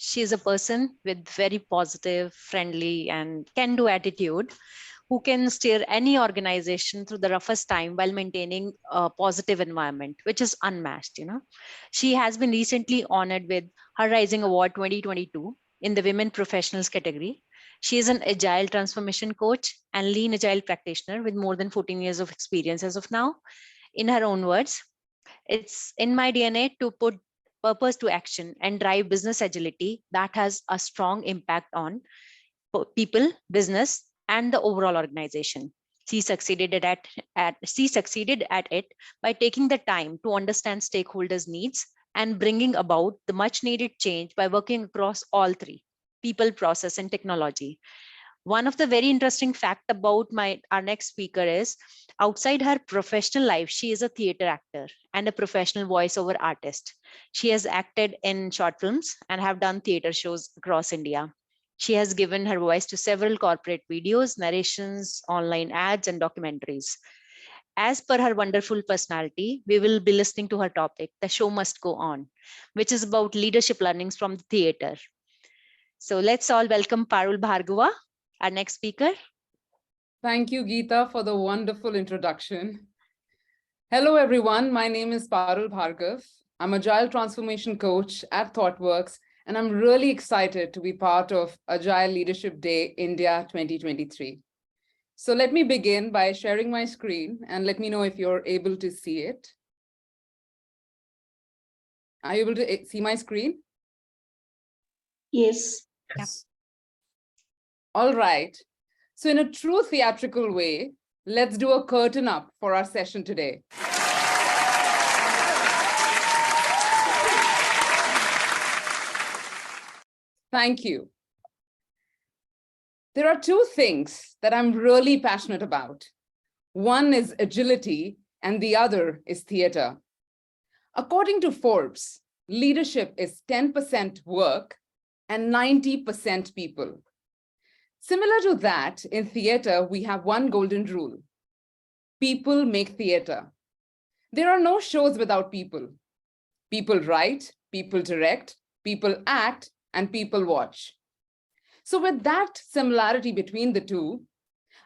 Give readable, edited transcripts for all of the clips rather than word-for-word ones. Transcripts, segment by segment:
She is a person with very positive, friendly, and can-do attitude who can steer any organization through the roughest time while maintaining a positive environment, which is unmatched. She has been recently honored with her Rising Award 2022 in the Women Professionals category. She is an agile transformation coach and lean agile practitioner with more than 14 years of experience as of now. In her own words, it's in my DNA to put purpose to action and drive business agility that has a strong impact on people, business, and the overall organization. She succeeded at it by taking the time to understand stakeholders' needs and bringing about the much needed change by working across all three: people, process, and technology. One of the very interesting fact about our next speaker is outside her professional life, she is a theater actor and a professional voiceover artist. She has acted in short films and have done theater shows across India. She has given her voice to several corporate videos, narrations, online ads, and documentaries. As per her wonderful personality, we will be listening to her topic, The Show Must Go On, which is about leadership learnings from the theater. So let's all welcome Parul Bhargava, our next speaker. Thank you, Geeta, for the wonderful introduction. Hello, everyone. My name is Parul Bhargava. I'm Agile Transformation Coach at ThoughtWorks, and I'm really excited to be part of Agile Leadership Day India 2023. So let me begin by sharing my screen and let me know if you're able to see it. Are you able to see my screen? Yes. Yes. All right. So in a true theatrical way, let's do a curtain up for our session today. Thank you. There are two things that I'm really passionate about. One is agility, and the other is theater. According to Forbes, leadership is 10% work and 90% people. Similar to that, in theater, we have one golden rule. People make theater. There are no shows without people. People write, people direct, people act, and people watch. So with that similarity between the two,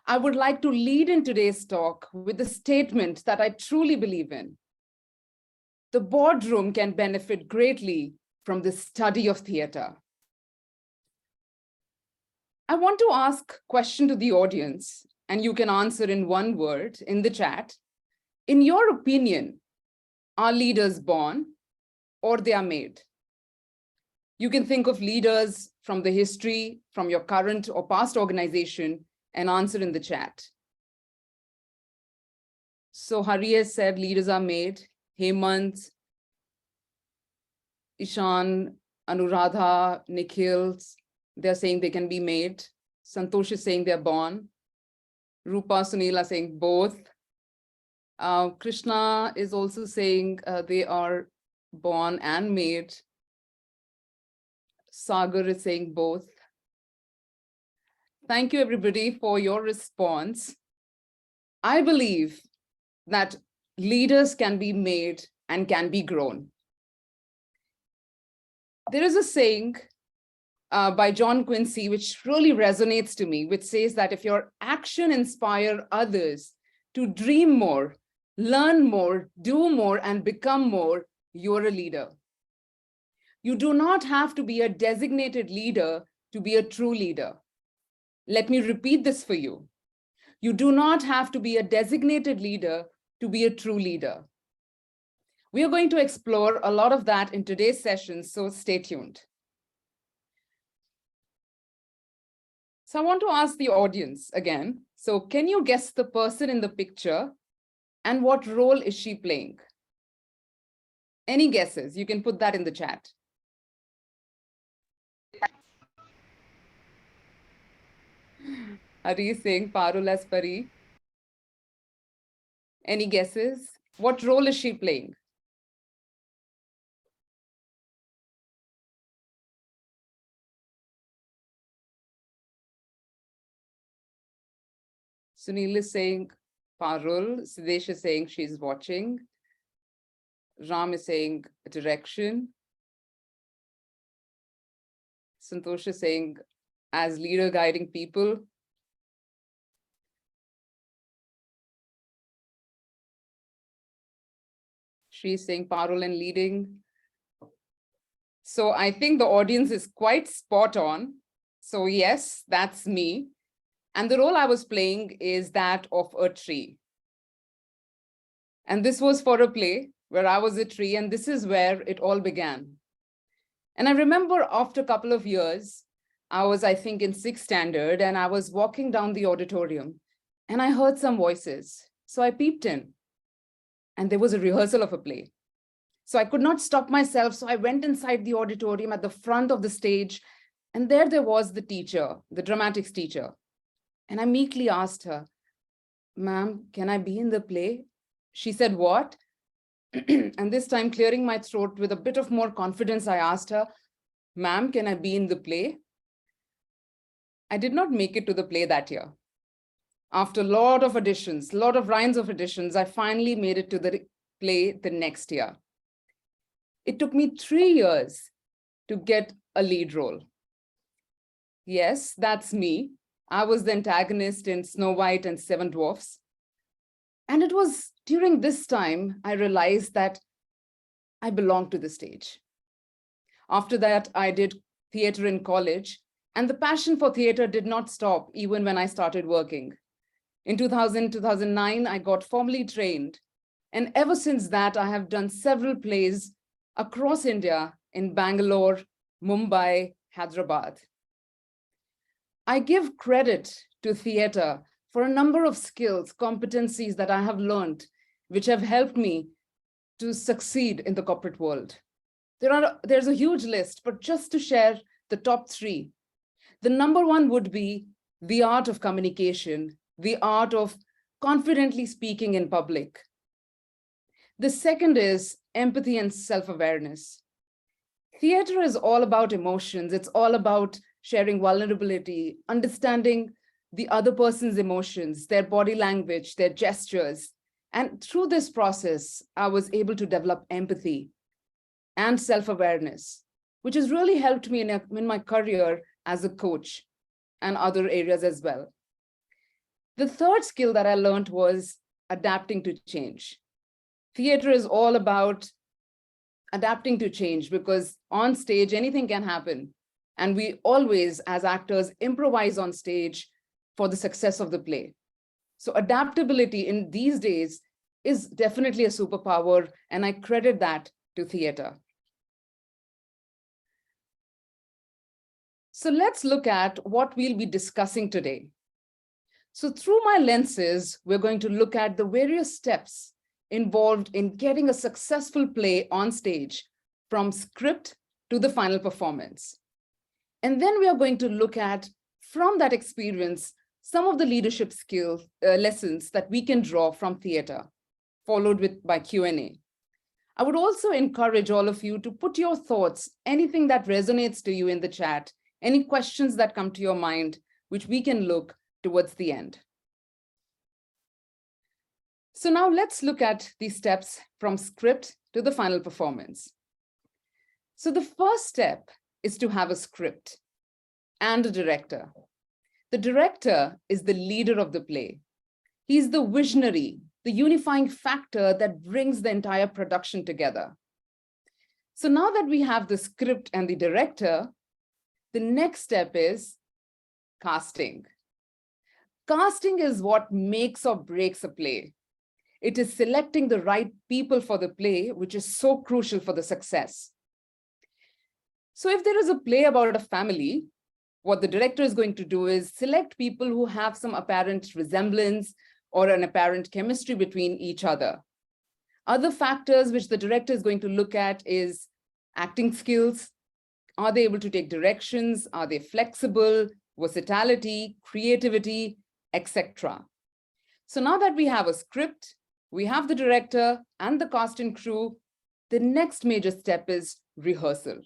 I would like to lead in today's talk with a statement that I truly believe in. The boardroom can benefit greatly from the study of theater. I want to ask a question to the audience, and you can answer in one word in the chat. In your opinion, are leaders born or they are made? You can think of leaders from the history, from your current or past organization, and answer in the chat. So Hari has said leaders are made. Hemant, Ishan, Anuradha, Nikhil, they're saying they can be made. Santosh is saying they're born. Rupa, Sunil are saying both. Krishna is also saying they are born and made. Sagar is saying both. Thank you, everybody, for your response. I believe that leaders can be made and can be grown. There is a saying by John Quincy, which really resonates to me, which says that if your action inspire others to dream more, learn more, do more, and become more, you're a leader. You do not have to be a designated leader to be a true leader. Let me repeat this for you. You do not have to be a designated leader to be a true leader. We are going to explore a lot of that in today's session, so stay tuned. So I want to ask the audience again. So can you guess the person in the picture and what role is she playing? Any guesses? You can put that in the chat. Hari is saying Parul as Pari. Any guesses? What role is she playing? Sunil is saying Parul. Sidesh is saying she's watching. Ram is saying direction. Santosh is saying, as leader guiding people. She's saying Parul and leading. So I think the audience is quite spot on. So yes, that's me. And the role I was playing is that of a tree. And this was for a play where I was a tree, and this is where it all began. And I remember after a couple of years, I was, I think, in sixth standard, and I was walking down the auditorium and I heard some voices. So I peeped in, and there was a rehearsal of a play. So I could not stop myself. So I went inside the auditorium at the front of the stage, and there was the teacher, the dramatics teacher. And I meekly asked her, "Ma'am, can I be in the play?" She said, "What?" And this time, clearing my throat with a bit of more confidence, I asked her, "Ma'am, can I be in the play?" I did not make it to the play that year. After a lot of auditions, a lot of rounds of auditions, I finally made it to the play the next year. It took me 3 years to get a lead role. Yes, that's me. I was the antagonist in Snow White and Seven Dwarfs. And it was during this time I realized that I belonged to the stage. After that, I did theater in college, and the passion for theater did not stop even when I started working. In 2000, 2009, I got formally trained. And ever since that, I have done several plays across India in Bangalore, Mumbai, Hyderabad. I give credit to theater for a number of skills, competencies that I have learned, which have helped me to succeed in the corporate world. There's a huge list, but just to share the top 3, the number 1 would be the art of communication, the art of confidently speaking in public. The second is empathy and self-awareness. Theater is all about emotions. It's all about sharing vulnerability, understanding the other person's emotions, their body language, their gestures. And through this process, I was able to develop empathy and self-awareness, which has really helped me in my career as a coach and other areas as well. The third skill that I learned was adapting to change. Theater is all about adapting to change because on stage, anything can happen. And we always, as actors, improvise on stage for the success of the play. So adaptability in these days is definitely a superpower, and I credit that to theater. So let's look at what we'll be discussing today. So through my lenses, we're going to look at the various steps involved in getting a successful play on stage from script to the final performance. And then we are going to look at, from that experience, some of the leadership skills, lessons that we can draw from theater, followed by Q&A. I would also encourage all of you to put your thoughts, anything that resonates to you in the chat, any questions that come to your mind, which we can look towards the end. So now let's look at these steps from script to the final performance. So the first step is to have a script and a director. The director is the leader of the play. He's the visionary, the unifying factor that brings the entire production together. So now that we have the script and the director, the next step is casting. Casting is what makes or breaks a play. It is selecting the right people for the play, which is so crucial for the success. So if there is a play about a family, what the director is going to do is select people who have some apparent resemblance or an apparent chemistry between each other. Other factors which the director is going to look at is acting skills. Are they able to take directions? Are they flexible? Versatility, creativity, etc. So now that we have a script, we have the director and the cast and crew, the next major step is rehearsal.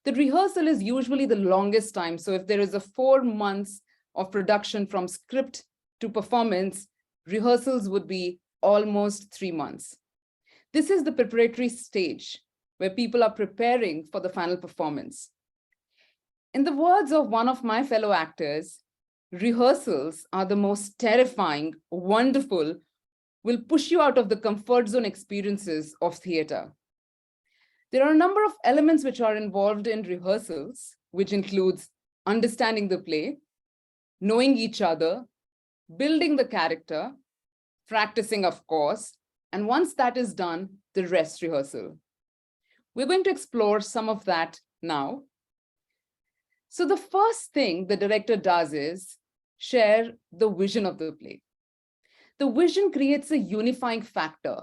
The rehearsal is usually the longest time. So if there is a 4 months of production from script to performance, rehearsals would be almost 3 months. This is the preparatory stage where people are preparing for the final performance. In the words of one of my fellow actors, rehearsals are the most terrifying, wonderful, will push you out of the comfort zone experiences of theater. There are a number of elements which are involved in rehearsals, which includes understanding the play, knowing each other, building the character, practicing, of course, and once that is done, the rest rehearsal. We're going to explore some of that now. So the first thing the director does is share the vision of the play. The vision creates a unifying factor,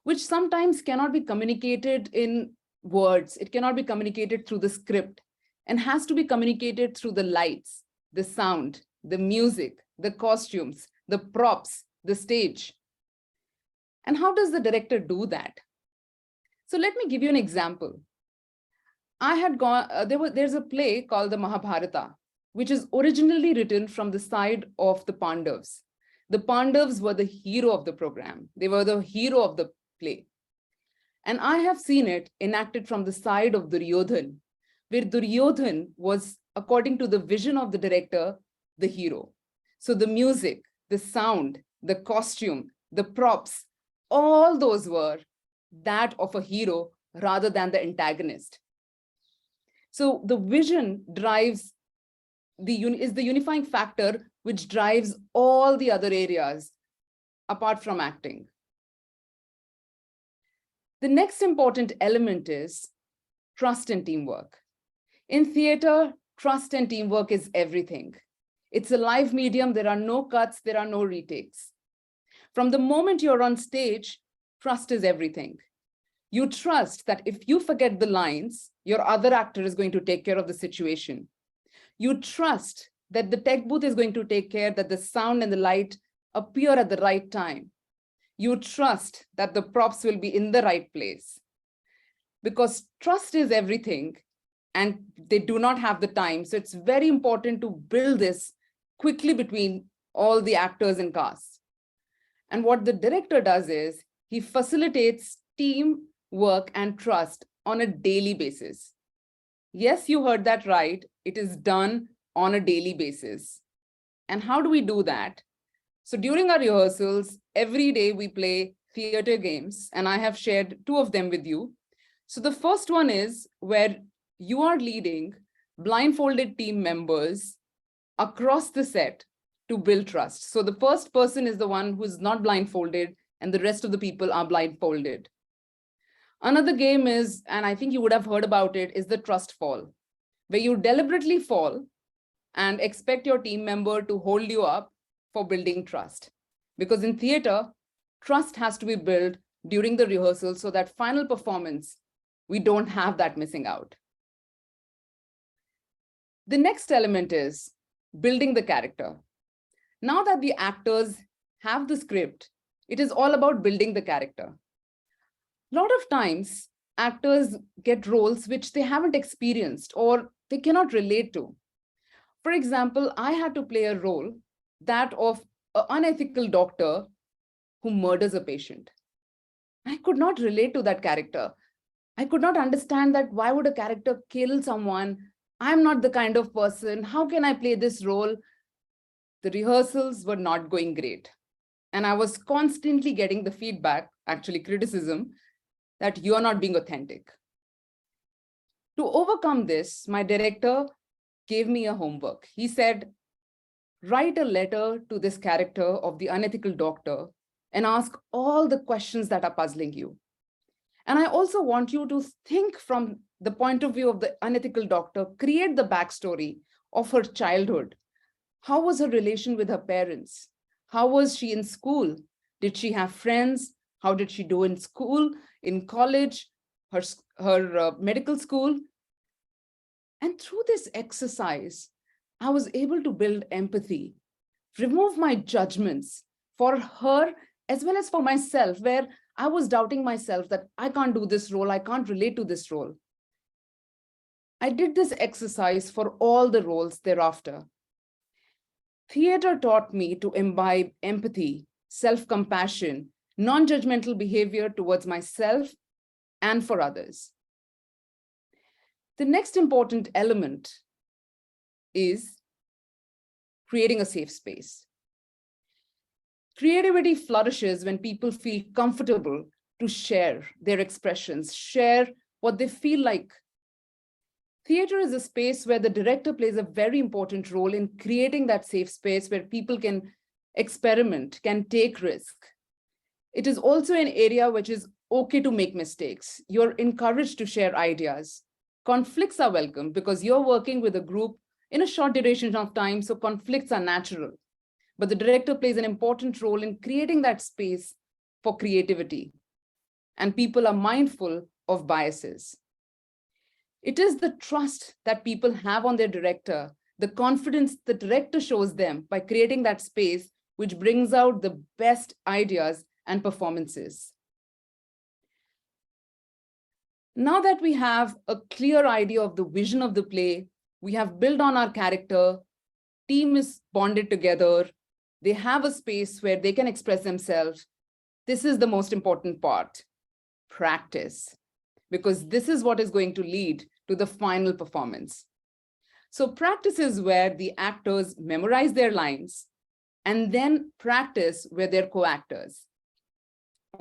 which sometimes cannot be communicated in words. It cannot be communicated through the script and has to be communicated through the lights, the sound, the music, the costumes, the props, the stage. And how does the director do that? So let me give you an example. I had gone, there's a play called the Mahabharata, which is originally written from the side of the Pandavas. The Pandavas were the hero of the program. They were the hero of the play. And I have seen it enacted from the side of Duryodhan, where Duryodhan was, according to the vision of the director, the hero. So the music, the sound, the costume, the props, all those were that of a hero rather than the antagonist. So the vision drives is the unifying factor which drives all the other areas apart from acting. The next important element is trust and teamwork. In theater, trust and teamwork is everything. It's a live medium. There are no cuts. There are no retakes. From the moment you're on stage, trust is everything. You trust that if you forget the lines, your other actor is going to take care of the situation. You trust that the tech booth is going to take care that the sound and the light appear at the right time. You trust that the props will be in the right place. Because trust is everything and they do not have the time. So it's very important to build this quickly between all the actors and cast. And what the director does is he facilitates team work and trust on a daily basis. Yes, you heard that right. It is done on a daily basis. And how do we do that? So during our rehearsals, every day we play theater games, and I have shared 2 of them with you. So the first one is where you are leading blindfolded team members across the set to build trust. So the first person is the one who is not blindfolded, and the rest of the people are blindfolded. Another game is, and I think you would have heard about it, is the trust fall, where you deliberately fall and expect your team member to hold you up for building trust. Because in theater, trust has to be built during the rehearsal so that final performance, we don't have that missing out. The next element is building the character. Now that the actors have the script, it is all about building the character. A lot of times, actors get roles which they haven't experienced or they cannot relate to. For example, I had to play a role, that of an unethical doctor who murders a patient. I could not relate to that character. I could not understand that why would a character kill someone? I'm not the kind of person. How can I play this role? The rehearsals were not going great. And I was constantly getting the feedback, actually criticism, that you are not being authentic. To overcome this, my director gave me a homework. He said, write a letter to this character of the unethical doctor and ask all the questions that are puzzling you. And I also want you to think from the point of view of the unethical doctor, create the backstory of her childhood. How was her relation with her parents? How was she in school? Did she have friends? How did she do in school, in college, her medical school? And through this exercise, I was able to build empathy, remove my judgments for her as well as for myself, where I was doubting myself that I can't do this role, I can't relate to this role. I did this exercise for all the roles thereafter. Theater taught me to imbibe empathy, self-compassion, non-judgmental behavior towards myself and for others. The next important element is creating a safe space. Creativity flourishes when people feel comfortable to share their expressions, share what they feel like. Theater is a space where the director plays a very important role in creating that safe space where people can experiment, can take risk. It is also an area which is okay to make mistakes. You're encouraged to share ideas. Conflicts are welcome because you're working with a group in a short duration of time, so conflicts are natural. But the director plays an important role in creating that space for creativity. And people are mindful of biases. It is the trust that people have on their director, the confidence the director shows them by creating that space, which brings out the best ideas and performances. Now that we have a clear idea of the vision of the play, we have built on our character, team is bonded together, they have a space where they can express themselves. This is the most important part, practice, because this is what is going to lead to the final performance. So practice is where the actors memorize their lines and then practice with their co-actors.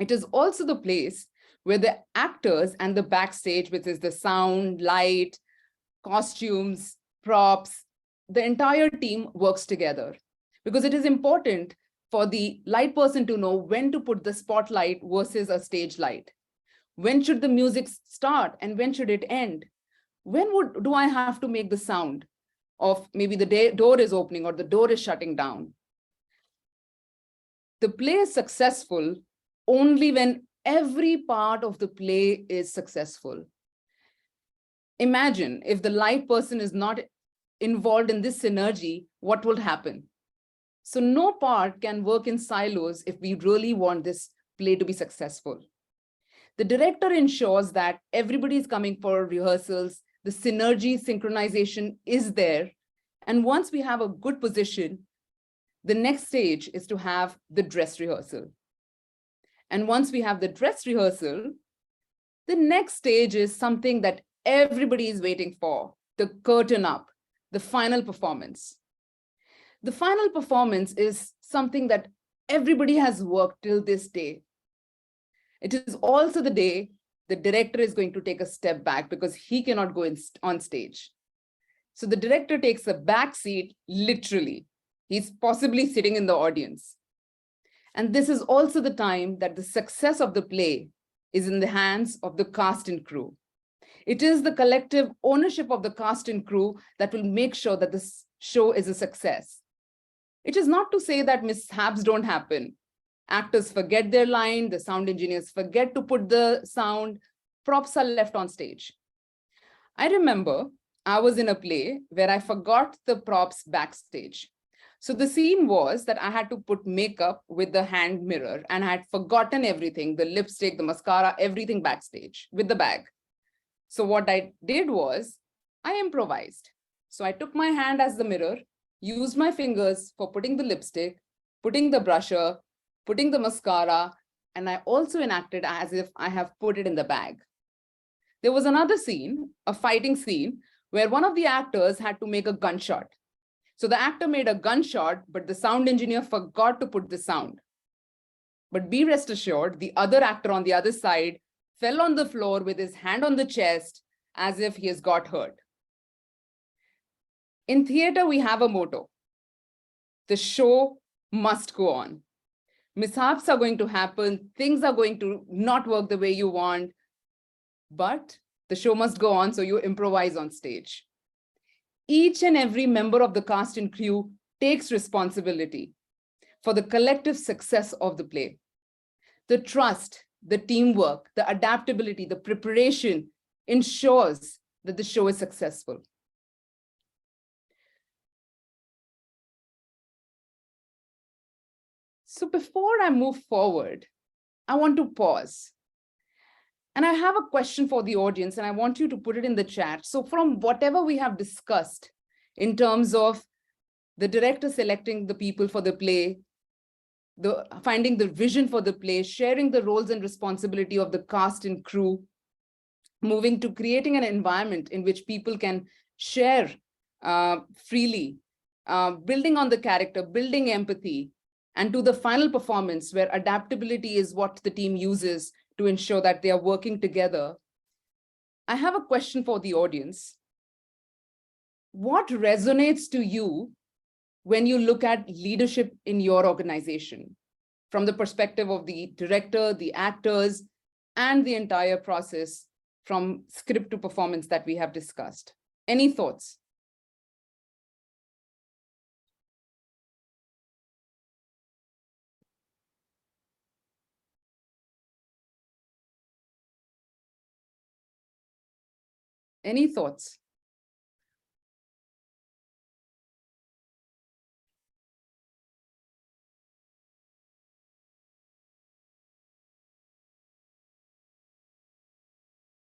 It is also the place where the actors and the backstage, which is the sound, light, costumes, props, the entire team works together. Because it is important for the light person to know when to put the spotlight versus a stage light. When should the music start and when should it end? When do I have to make the sound of maybe the door is opening or the door is shutting down? The play is successful only when every part of the play is successful. Imagine if the light person is not involved in this synergy, what will happen? So no part can work in silos if we really want this play to be successful. The director ensures that everybody is coming for rehearsals, the synergy synchronization is there. And once we have a good position, the next stage is to have the dress rehearsal. And once we have the dress rehearsal, the next stage is something that everybody is waiting for, the curtain up, the final performance. The final performance is something that everybody has worked till this day. It is also the day the director is going to take a step back because he cannot go on stage. So the director takes a back seat, literally. He's possibly sitting in the audience. And this is also the time that the success of the play is in the hands of the cast and crew. It is the collective ownership of the cast and crew that will make sure that this show is a success. It is not to say that mishaps don't happen. Actors forget their line, the sound engineers forget to put the sound, props are left on stage. I remember I was in a play where I forgot the props backstage. So the scene was that I had to put makeup with the hand mirror and I had forgotten everything, the lipstick, the mascara, everything backstage with the bag. So what I did was I improvised. So I took my hand as the mirror, used my fingers for putting the lipstick, putting the brusher, putting the mascara, and I also enacted as if I have put it in the bag. There was another scene, a fighting scene, where one of the actors had to make a gunshot. So the actor made a gunshot, but the sound engineer forgot to put the sound. But be rest assured, the other actor on the other side fell on the floor with his hand on the chest as if he has got hurt. In theater, we have a motto. The show must go on. Mishaps are going to happen. Things are going to not work the way you want, but the show must go on, so you improvise on stage. Each and every member of the cast and crew takes responsibility for the collective success of the play. The trust, the teamwork, the adaptability, the preparation ensures that the show is successful. So before I move forward, I want to pause. And I have a question for the audience, and I want you to put it in the chat. So from whatever we have discussed in terms of the director selecting the people for the play, finding the vision for the play, sharing the roles and responsibility of the cast and crew, moving to creating an environment in which people can share freely, building on the character, building empathy, and to the final performance where adaptability is what the team uses to ensure that they are working together. I have a question for the audience. What resonates to you when you look at leadership in your organization from the perspective of the director, the actors, and the entire process from script to performance that we have discussed? Any thoughts? Any thoughts?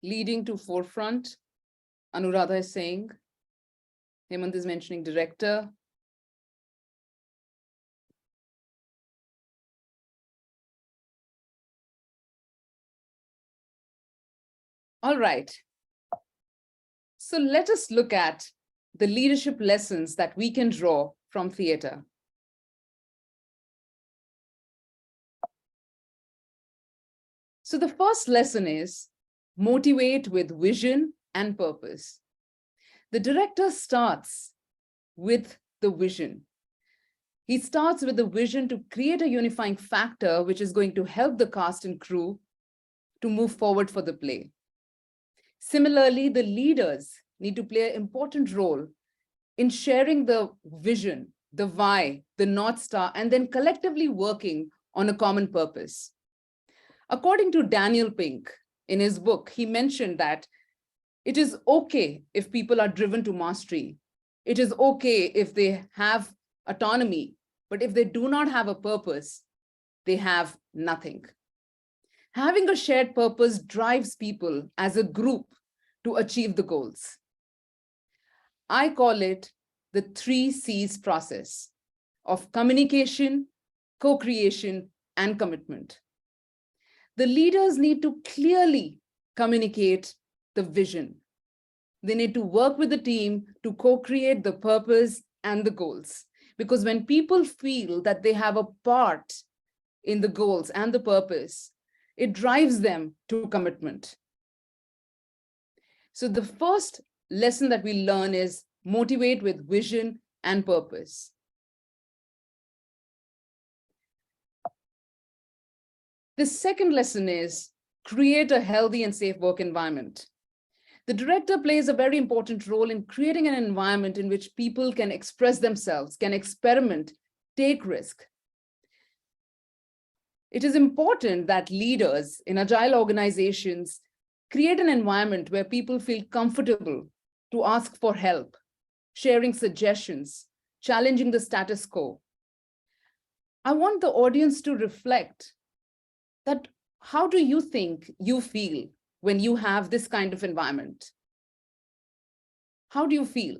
Leading to forefront, Anuradha is saying. Hemant is mentioning director. All right. So let us look at the leadership lessons that we can draw from theater. So the first lesson is motivate with vision and purpose. The director starts with the vision. He starts with the vision to create a unifying factor which is going to help the cast and crew to move forward for the play. Similarly, the leaders need to play an important role in sharing the vision, the why, the North Star, and then collectively working on a common purpose. According to Daniel Pink, in his book, he mentioned that it is okay if people are driven to mastery. It is okay if they have autonomy, but if they do not have a purpose, they have nothing. Having a shared purpose drives people as a group to achieve the goals. I call it the 3 C's process of communication, co-creation, and commitment. The leaders need to clearly communicate the vision. They need to work with the team to co-create the purpose and the goals. Because when people feel that they have a part in the goals and the purpose, it drives them to commitment. So the first lesson that we learn is motivate with vision and purpose. The second lesson is create a healthy and safe work environment. The director plays a very important role in creating an environment in which people can express themselves, can experiment, take risk. It is important that leaders in agile organizations create an environment where people feel comfortable to ask for help, sharing suggestions, challenging the status quo. I want the audience to reflect that how do you think you feel when you have this kind of environment? How do you feel?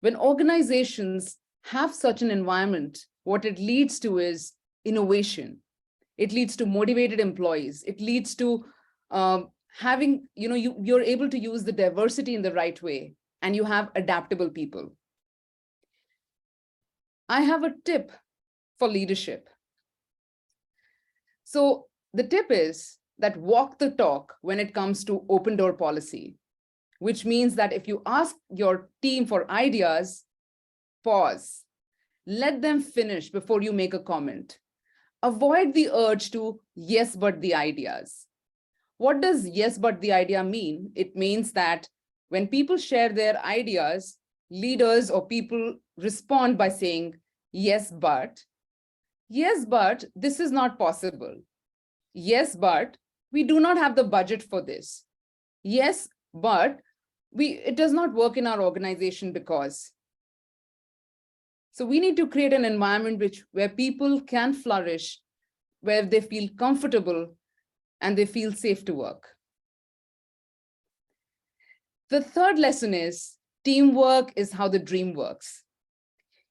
When organizations have such an environment, what it leads to is innovation. It leads to motivated employees. It leads to having, you're able to use the diversity in the right way, and you have adaptable people. I have a tip for leadership. So the tip is that walk the talk when it comes to open door policy, which means that if you ask your team for ideas, pause, let them finish before you make a comment. Avoid the urge to yes, but the ideas. What does yes, but the idea mean? It means that when people share their ideas, leaders or people respond by saying, yes, but this is not possible. Yes, but we do not have the budget for this. Yes, but it does not work in our organization because. So we need to create an environment where people can flourish, where they feel comfortable and they feel safe to work. The third lesson is teamwork is how the dream works.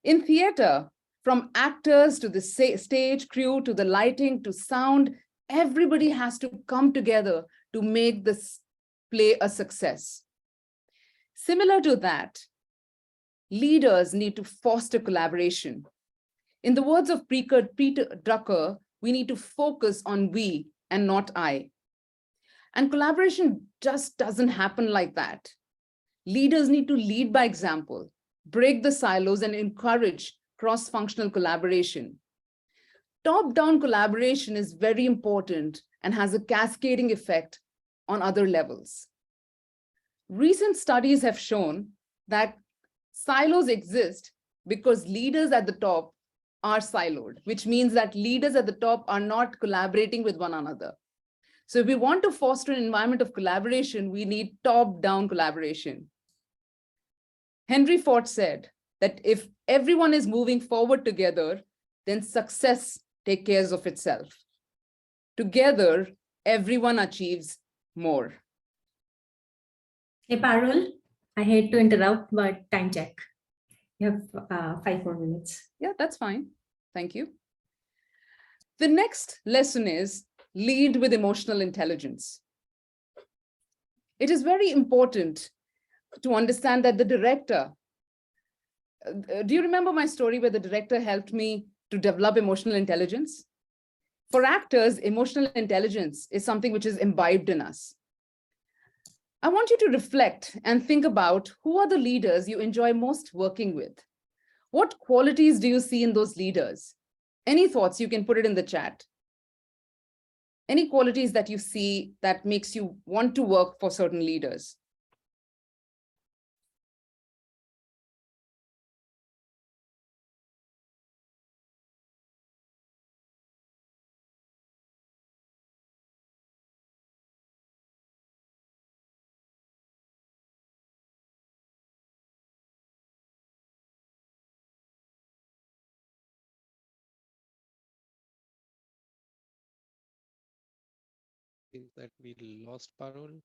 In theater, from actors to the stage crew, to the lighting, to sound, everybody has to come together to make this play a success. Similar to that, leaders need to foster collaboration. In the words of Peter Drucker, we need to focus on we and not I. And collaboration just doesn't happen like that. Leaders need to lead by example, break the silos, and encourage cross-functional collaboration. Top-down collaboration is very important and has a cascading effect on other levels. Recent studies have shown that silos exist because leaders at the top are siloed, which means that leaders at the top are not collaborating with one another. So if we want to foster an environment of collaboration, we need top-down collaboration. Henry Ford said that if everyone is moving forward together, then success takes care of itself. Together, everyone achieves more. Hey, Parul, I hate to interrupt, but time check. You have 5 more minutes. Yeah, that's fine. Thank you. The next lesson is lead with emotional intelligence. It is very important to understand that the director, do you remember my story where the director helped me to develop emotional intelligence? For actors, emotional intelligence is something which is imbibed in us. I want you to reflect and think about who are the leaders you enjoy most working with. What qualities do you see in those leaders? Any thoughts, you can put it in the chat. Any qualities that you see that makes you want to work for certain leaders? Seems that we lost Parul.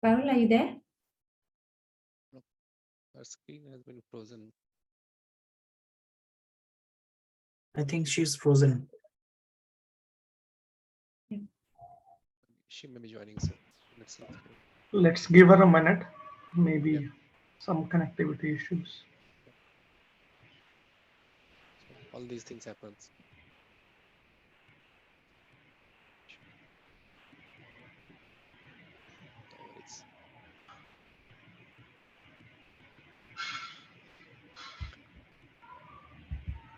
Parul, are you there? Our screen has been frozen. I think she's frozen. She may be joining soon. Let's see. Let's give her a minute. Maybe Yeah. some connectivity issues. So all these things happen. No worries.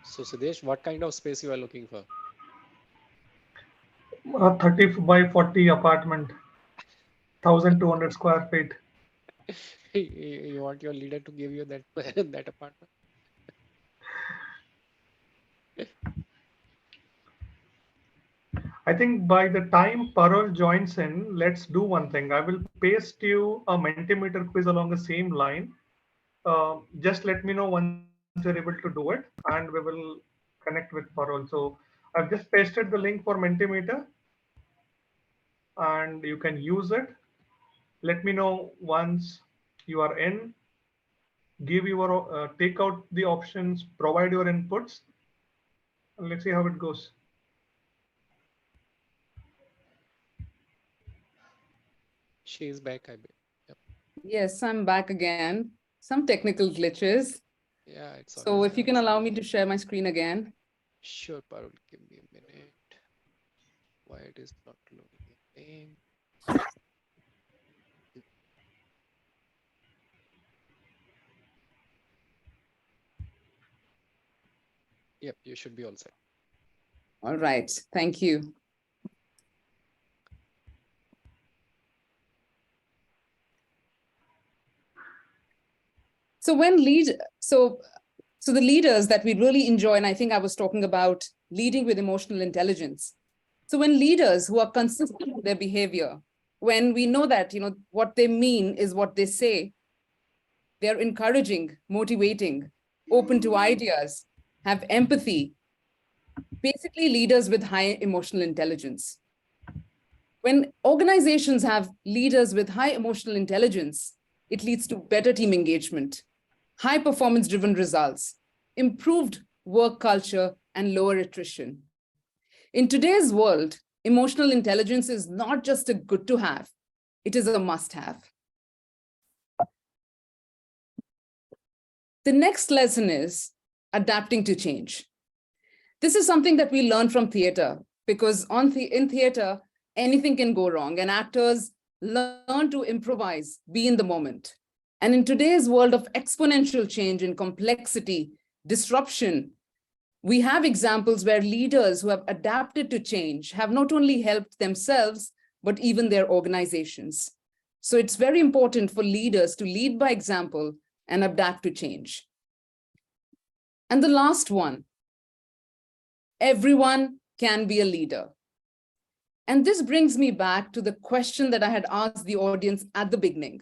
So Siddesh, what kind of space you are looking for? A 30 by 40 apartment, 1,200 square feet. You want your leader to give you that that apartment? I think by the time Parul joins in, let's do one thing. I will paste you a Mentimeter quiz along the same line. Just let me know once you're able to do it, and we will connect with Parul. So I've just pasted the link for Mentimeter, and you can use it. Let me know once you are in. Give your take out the options, provide your inputs, and let's see how it goes. She is back, I bet. Yep. Yes, I'm back again. Some technical glitches. Yeah, it's So always if you can happens. allow me to share my screen again. Sure, Parul, give me a minute. Why it is not loading again? Yep, you should be all set. All right, thank you. So so the leaders that we really enjoy, and I think I was talking about leading with emotional intelligence. So when leaders who are consistent with their behavior, when we know that what they mean is what they say, they're encouraging, motivating, open to ideas, have empathy, basically leaders with high emotional intelligence. When organizations have leaders with high emotional intelligence, it leads to better team engagement, high performance driven results, improved work culture, and lower attrition. In today's world, emotional intelligence is not just a good to have, it is a must have. The next lesson is adapting to change. This is something that we learn from theater, because in theater, anything can go wrong, and actors learn to improvise, be in the moment. And in today's world of exponential change and complexity, disruption, we have examples where leaders who have adapted to change have not only helped themselves, but even their organizations. So it's very important for leaders to lead by example and adapt to change. And the last one, everyone can be a leader. And this brings me back to the question that I had asked the audience at the beginning.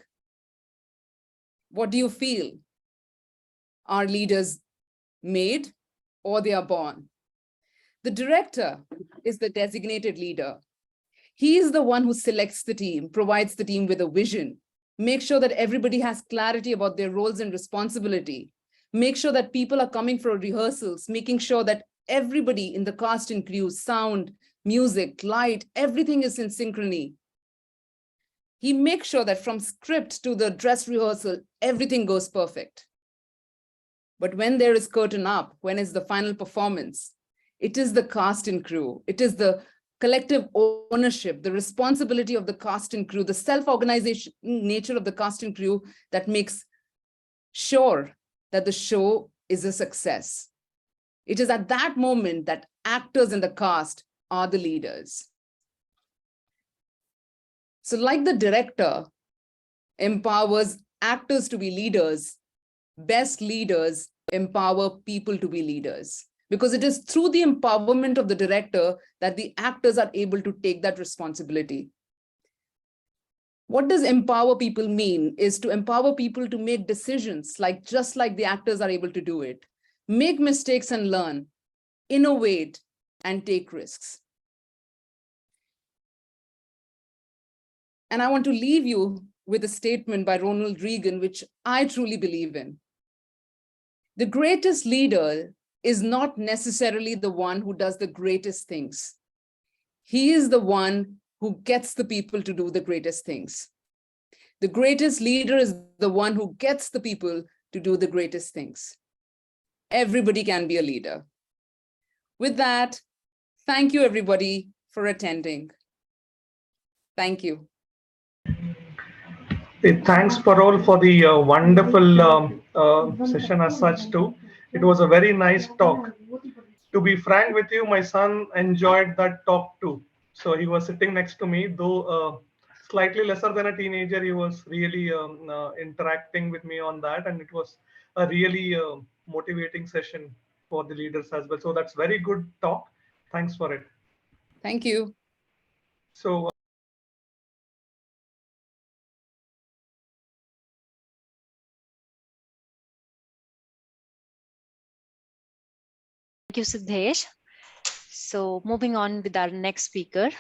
What do you feel? Are leaders made or they are born? The director is the designated leader. He is the one who selects the team, provides the team with a vision, make sure that everybody has clarity about their roles and responsibility, make sure that people are coming for rehearsals, making sure that everybody in the cast and crew, sound, music, light, everything is in synchrony. He makes sure that from script to the dress rehearsal, everything goes perfect. But when there is curtain up, when it's the final performance, it is the cast and crew. It is the collective ownership, the responsibility of the cast and crew, the self-organization nature of the cast and crew that makes sure that the show is a success. It is at that moment that actors in the cast are the leaders. So like the director empowers actors to be leaders, best leaders empower people to be leaders, because it is through the empowerment of the director that the actors are able to take that responsibility. What does empower people mean? Is to empower people to make decisions, just like the actors are able to do it, make mistakes and learn, innovate and take risks. And I want to leave you with a statement by Ronald Reagan, which I truly believe in. The greatest leader is not necessarily the one who does the greatest things. He is the one who gets the people to do the greatest things. The greatest leader is the one who gets the people to do the greatest things. Everybody can be a leader. With that, thank you everybody for attending. Thank you. Thanks, Parul, for the wonderful session as such too. It was a very nice talk. To be frank with you, my son enjoyed that talk too. So he was sitting next to me, though slightly lesser than a teenager. He was really interacting with me on that, and it was a really motivating session for the leaders as well. So that's very good talk. Thanks for it. Thank you. So. Thank you, Siddesh. So moving on with our next speaker.